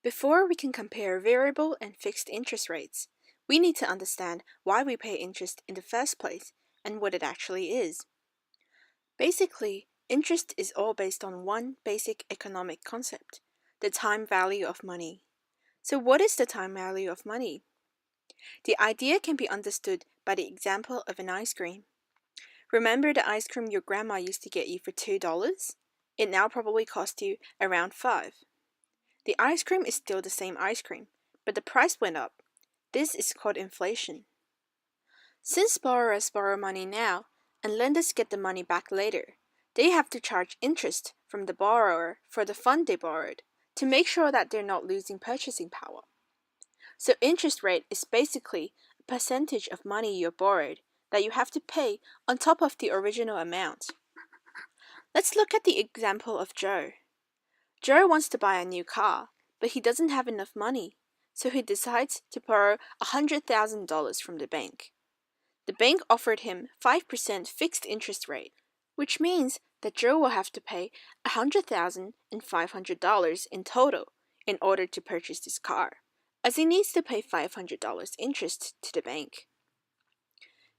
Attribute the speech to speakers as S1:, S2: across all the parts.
S1: Before we can compare variable and fixed interest rates, we need to understand why we pay interest in the first place and what it actually is. Basically, interest is all based on one basic economic concept, the time value of money. So what is the time value of money? The idea can be understood by the example of an ice cream. Remember the ice cream your grandma used to get you for $2? It now probably costs you around $5. The ice cream is still the same ice cream, but the price went up. This is called inflation. Since borrowers borrow money now and lenders get the money back later, they have to charge interest from the borrower for the fund they borrowed to make sure that they're not losing purchasing power. So interest rate is basically a percentage of money you borrowed that you have to pay on top of the original amount. Let's look at the example of Joe. Joe wants to buy a new car, but he doesn't have enough money, so he decides to borrow $100,000 from the bank. The bank offered him 5% fixed interest rate, which means that Joe will have to pay $100,500 in total in order to purchase this car, as he needs to pay $500 interest to the bank.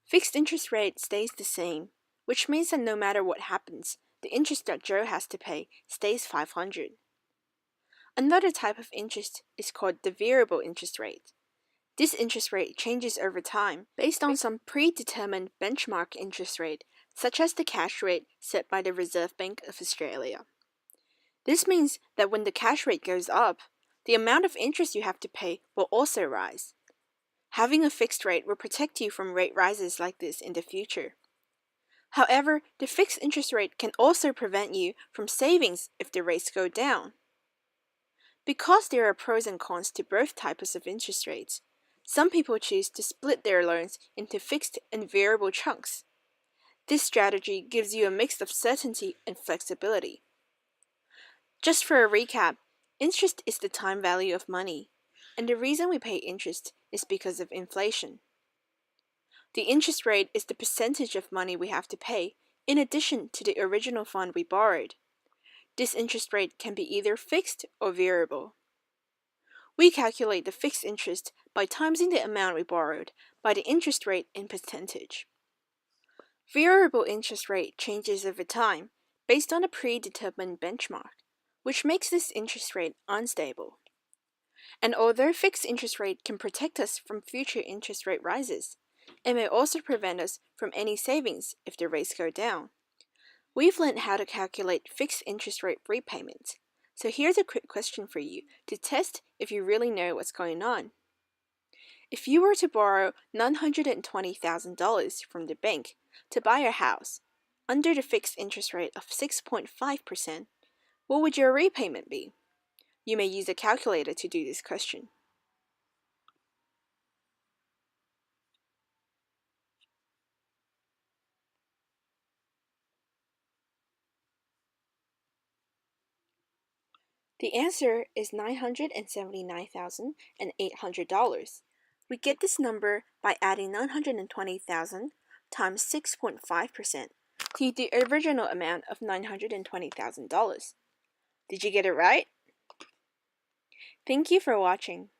S1: Fixed interest rate stays the same, which means that no matter what happens, the interest that Joe has to pay stays $500. Another type of interest is called the variable interest rate. This interest rate changes over time based on some predetermined benchmark interest rate, such as the cash rate set by the Reserve Bank of Australia. This means that when the cash rate goes up, the amount of interest you have to pay will also rise. Having a fixed rate will protect you from rate rises like this in the future. However, the fixed interest rate can also prevent you from savings if the rates go down. Because there are pros and cons to both types of interest rates, some people choose to split their loans into fixed and variable chunks. This strategy gives you a mix of certainty and flexibility. Just for a recap, interest is the time value of money, and the reason we pay interest is because of inflation. The interest rate is the percentage of money we have to pay in addition to the original fund we borrowed. This interest rate can be either fixed or variable. We calculate the fixed interest by timesing the amount we borrowed by the interest rate in percentage. Variable interest rate changes over time based on a predetermined benchmark, which makes this interest rate unstable. And although fixed interest rate can protect us from future interest rate rises, it may also prevent us from any savings if the rates go down. We've learned how to calculate fixed interest rate repayments. So here's a quick question for you to test if you really know what's going on. If you were to borrow $920,000 from the bank to buy a house under the fixed interest rate of 6.5%, what would your repayment be? You may use a calculator to do this question. The answer is $979,800. We get this number by adding $920,000 times 6.5% to the original amount of $920,000. Did you get it right? Thank you for watching.